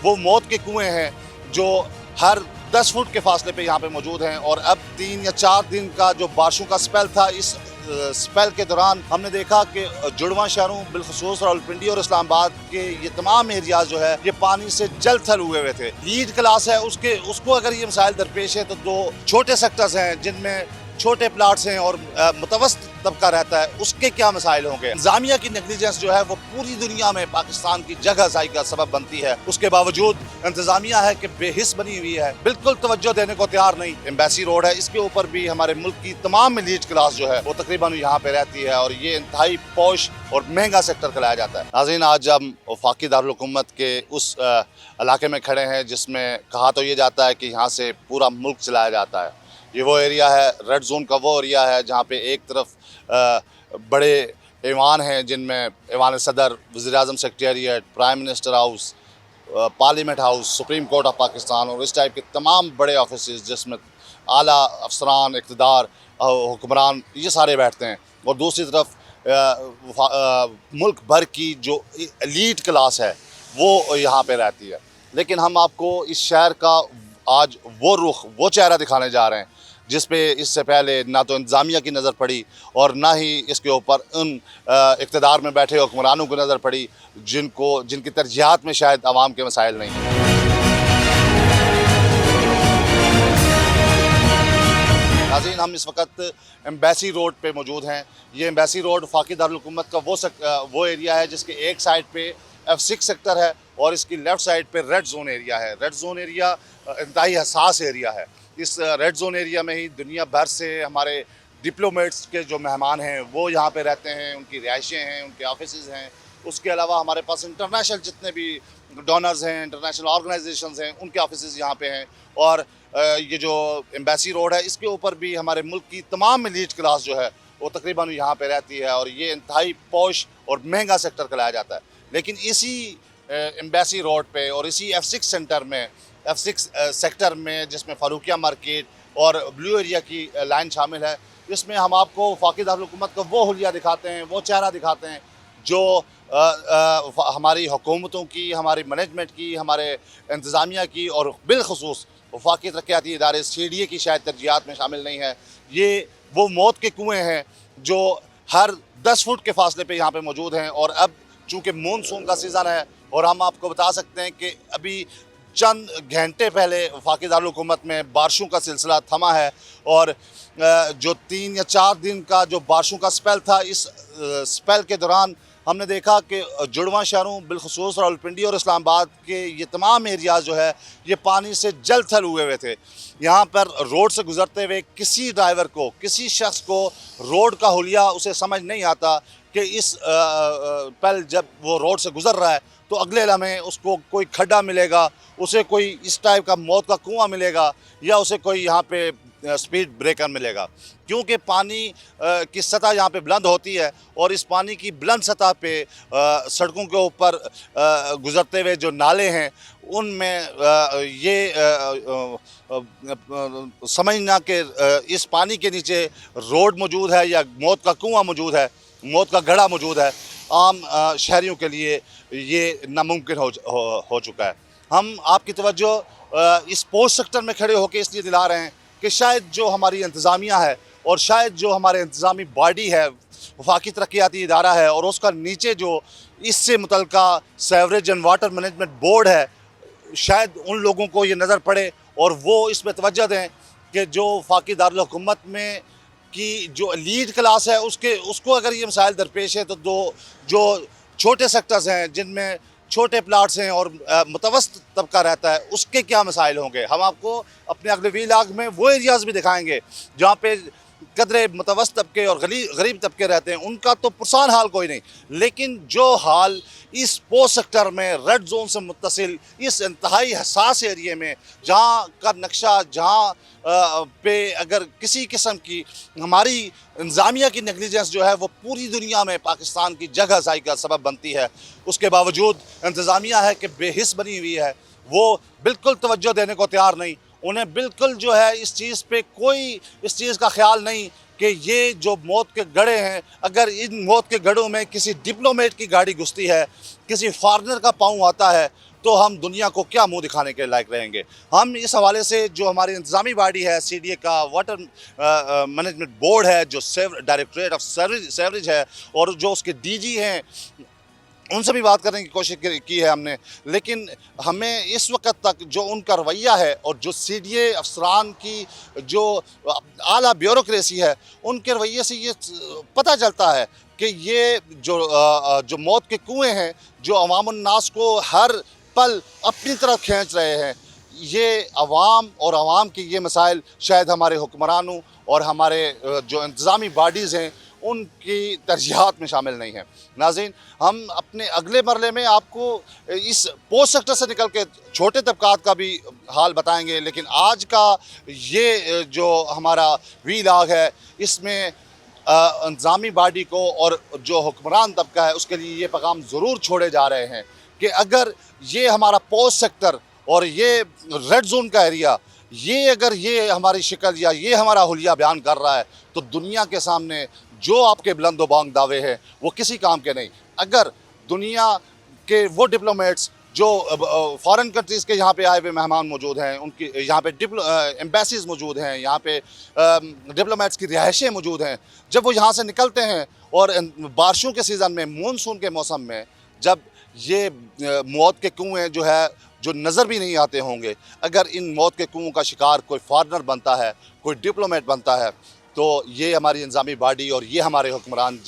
वो मौत के कुएं हैं जो हर 10 फुट के फासले पे यहाँ पे मौजूद हैं। और अब 3 या 4 दिन का जो बारिशों का स्पेल था, इस स्पेल के दौरान हमने देखा कि जुड़वा शहरों बिलखसूस रावलपिंडी और इस्लामाबाद के ये तमाम एरियाज जो है ये पानी से जल थल हुए थे। लीड क्लास है उसको अगर ये मसाइल दरपेश है तो दो छोटे सेक्टर्स हैं जिनमें छोटे प्लाट्स हैं और मुतवस्तित तबका रहता है, उसके क्या मसाइल होंगे। इंतजामिया की नेग्लिजेंस जो है वो पूरी दुनिया में पाकिस्तान की जगह जाई का सबब बनती है। उसके बावजूद इंतजामिया है कि बेहिस बनी हुई है, बिल्कुल तवज्जो देने को तैयार नहीं। एम्बेसी रोड है, इसके ऊपर भी हमारे मुल्क की तमाम एलीट क्लास जो है वो तकरीबन यहाँ पे रहती है और ये इंतहाई पौश और महंगा सेक्टर कहलाया जाता है। नाज़रीन, आज हम वफाकी दारुल हुकूमत के उस इलाके में खड़े हैं जिसमें कहा तो ये जाता है कि यहाँ से पूरा मुल्क चलाया जाता है। ये वो एरिया है, रेड जोन का वो एरिया है जहाँ पे एक तरफ बड़े ऐवान हैं जिनमें ऐवान सदर, वज़ीर-ए-आज़म secretariat, prime minister house, parliament house, supreme court of Pakistan और इस टाइप के तमाम बड़े ऑफिस जिसमें आला अफसरान, इक़्तिदार, हुक्मरान ये सारे बैठते हैं। और दूसरी तरफ मुल्क भर की जो एलीट क्लास है वो यहाँ पे रहती है। लेकिन हम आपको इस शहर का आज वो रुख, वो चेहरा दिखाने जा रहे हैं जिस पे इससे पहले ना तो इंतज़ामिया की नज़र पड़ी और ना ही इसके ऊपर उन इक़्तिदार में बैठे हुक्मरानों को नज़र पड़ी जिनकी तरजीहात में शायद आवाम के मसाइल नहीं हैं। नाज़रीन, हम इस वक्त एम्बेसी रोड पे मौजूद हैं। ये एम्बेसी रोड वफाकी दारुल हुकूमत का वो एरिया है जिसके एक साइड पे F6 सेक्टर है और इसकी लेफ़्ट साइड पे रेड जोन एरिया है। रेड जोन एरिया इंतहाई हसास एरिया है। इस रेड जोन एरिया में ही दुनिया भर से हमारे डिप्लोमेट्स के जो मेहमान हैं वो यहाँ पे रहते हैं, उनकी रिहाइशें हैं, उनके ऑफिसेज़ हैं। उसके अलावा हमारे पास इंटरनेशनल जितने भी डोनर्स हैं, इंटरनेशनल ऑर्गेनाइजेशंस हैं, उनके ऑफिसेज़ यहाँ पे हैं। और ये जो एम्बेसी रोड है इसके ऊपर भी हमारे मुल्क की तमाम एलीट क्लास जो है वो तकरीबन यहाँ पे रहती है और ये इंतहाई पौश और महंगा सेक्टर कहलाया जाता है। लेकिन इसी एम्बेसी रोड पे और इसी F6 सेक्टर में जिसमें फारूकिया मार्केट और ब्लू एरिया की लाइन शामिल है, इसमें हम आपको वफाकी दारुल हुकूमत का वो हुलिया दिखाते हैं, वो चेहरा दिखाते हैं जो हमारी हुकूमतों की, हमारी मैनेजमेंट की, हमारे इंतज़ामिया की और बिलखसूस वफाकी तरक्याती इदारे CDA की शायद तरजीहात में शामिल नहीं है। ये वो मौत के कुएँ हैं जो हर 10 फुट के फासले पे यहाँ पे मौजूद हैं। और अब चूँकि मानसून का सीज़न है और हम आपको बता सकते हैं कि अभी चंद घंटे पहले वफाकी दारुल हुकूमत में बारिशों का सिलसिला थमा है और जो 3 या 4 दिन का जो बारिशों का स्पेल था, इस स्पेल के दौरान हमने देखा कि जुड़वा शहरों बिलखसूस रावलपिंडी और इस्लामाबाद के ये तमाम एरियाज़ जो है ये पानी से जल थल हुए थे। यहाँ पर रोड से गुज़रते हुए किसी ड्राइवर को, किसी शख्स को रोड का हुलिया उसे समझ नहीं आता कि इस पल जब वो रोड से गुज़र रहा है तो अगले लम्हे उसको कोई खड्डा मिलेगा, उसे कोई इस टाइप का मौत का कुआं मिलेगा या उसे कोई यहाँ पे स्पीड ब्रेकर मिलेगा। क्योंकि पानी की सतह यहाँ पे बुलंद होती है और इस पानी की बुलंद सतह पे सड़कों के ऊपर गुज़रते हुए जो नाले हैं उनमें ये समझना कि इस पानी के नीचे रोड मौजूद है या मौत का कुआं मौजूद है, मौत का घड़ा मौजूद है, आम शहरियों के लिए ये नामुमकिन हो चुका है। हम आपकी तवज्जो इस पोस्ट सेक्टर में खड़े होकर इसलिए दिला रहे हैं कि शायद जो हमारी इंतज़ामिया है और शायद जो हमारे इंतज़ामी बॉडी है, वफाकी तरक्याती इदारा है और उसका नीचे जो इससे मुतल्लिका sewerage and water management board है, शायद उन लोगों को ये नज़र पड़े और वो इस पर तवज्जो दें कि जो वफाकी दारुल हुकूमत में की जो लीड क्लास है उसको अगर ये मसाइल दरपेश है तो दो जो छोटे सेक्टर्स हैं जिनमें छोटे प्लाट्स हैं और मुतवस्तित तबका रहता है, उसके क्या मसाइल होंगे। हम आपको अपने अगले व्लॉग में वो एरियाज़ भी दिखाएंगे जहाँ पे कदरे मुतवस्तित तबके और गरीब तबके रहते हैं, उनका तो पुरसान हाल कोई नहीं। लेकिन जो हाल इस पोस्ट सेक्टर में रेड जोन से मुत्तसिल इस इंतहाई हसास एरिए में जहाँ का नक्शा, जहाँ पे अगर किसी किस्म की हमारी इंतज़ामिया की नेग्लिजेंस जो है वो पूरी दुनिया में पाकिस्तान की जगह जाई का सबब बनती है, उसके बावजूद इंतज़ामिया है कि बेहिस बनी हुई है, वो बिल्कुल तवज्जो देने को तैयार नहीं। उन्हें बिल्कुल जो है इस चीज़ पे कोई इस चीज़ का ख्याल नहीं कि ये जो मौत के गढ़े हैं, अगर इन मौत के गढ़ों में किसी डिप्लोमेट की गाड़ी घुसती है, किसी फॉरेनर का पाँव आता है तो हम दुनिया को क्या मुंह दिखाने के लायक रहेंगे। हम इस हवाले से जो हमारी इंतजामी बॉडी है, सीडीए का वाटर मैनेजमेंट बोर्ड है, जो डायरेक्टरेट ऑफ सेवरेज है, और जो उसके डीजी हैं, उनसे भी बात करने की कोशिश की है हमने। लेकिन हमें इस वक्त तक जो उनका रवैया है और जो सीडीए अफसरान की जो आला ब्यूरोक्रेसी है, उनके रवैये से ये पता चलता है कि ये जो मौत के कुएं हैं, जो अवामुन्नास को हर पल अपनी तरफ खींच रहे हैं, ये अवाम और अवाम के ये मसाइल शायद हमारे हुक्मरानों और हमारे जो इंतज़ामी बॉडीज़ हैं उनकी तरजीहात में शामिल नहीं है। नाज़रीन, हम अपने अगले मरले में आपको इस पोस्ट सेक्टर से निकल के छोटे तबकात का भी हाल बताएंगे, लेकिन आज का ये जो हमारा वीलाग है, इसमें इंतज़ामी बॉडी को और जो हुक्मरान तबका है उसके लिए ये पैगाम ज़रूर छोड़े जा रहे हैं कि अगर ये हमारा पोस्ट सेक्टर और ये रेड जोन का एरिया, ये अगर ये हमारी शिकल या ये हमारा हुलिया बयान कर रहा है, तो दुनिया के सामने जो आपके बुलंद-ओ-बांग दावे हैं वो किसी काम के नहीं। अगर दुनिया के वो डिप्लोमेट्स जो फॉरेन कंट्रीज़ के यहाँ पे आए हुए मेहमान मौजूद हैं, उनकी यहाँ पे एम्बेसीज़ मौजूद हैं, यहाँ पे डिप्लोमेट्स की रिहाइशें मौजूद हैं, जब वो यहाँ से निकलते हैं और बारिशों के सीज़न में, मानसून के मौसम में, जब ये मौत के कुएँ जो है जो नज़र भी नहीं आते होंगे, अगर इन मौत के कुओं का शिकार कोई फॉरेनर बनता है, कोई डिप्लोमेट बनता है, तो ये हमारी इंतज़ामी बॉडी और ये हमारे हुक्मरान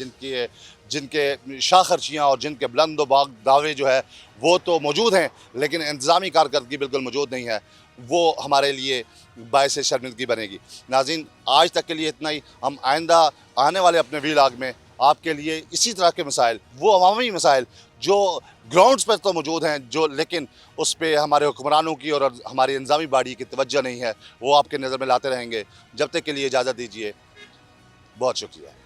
जिनके शाखर्चियाँ और जिनके बुलंद-ओ-बांग दावे जो है वो तो मौजूद हैं, लेकिन इंतज़ामी कारकर्दगी बिल्कुल मौजूद नहीं है, वो हमारे लिए बाइस शर्मिंदगी बनेगी। नाज़रीन, आज तक के लिए इतना ही। हम आइंदा आने वाले अपने वीलाग में आपके लिए इसी तरह के मसाइल, वो अवामी मसाइल जो ग्राउंड्स पर तो मौजूद हैं, जो लेकिन उस पर हमारे हुक्मरानों की और हमारी इंतज़ामी बॉडी की तवज्जो नहीं है, वो आपके नज़र में लाते रहेंगे। जब तक के लिए इजाज़त दीजिए, बहुत शुक्रिया।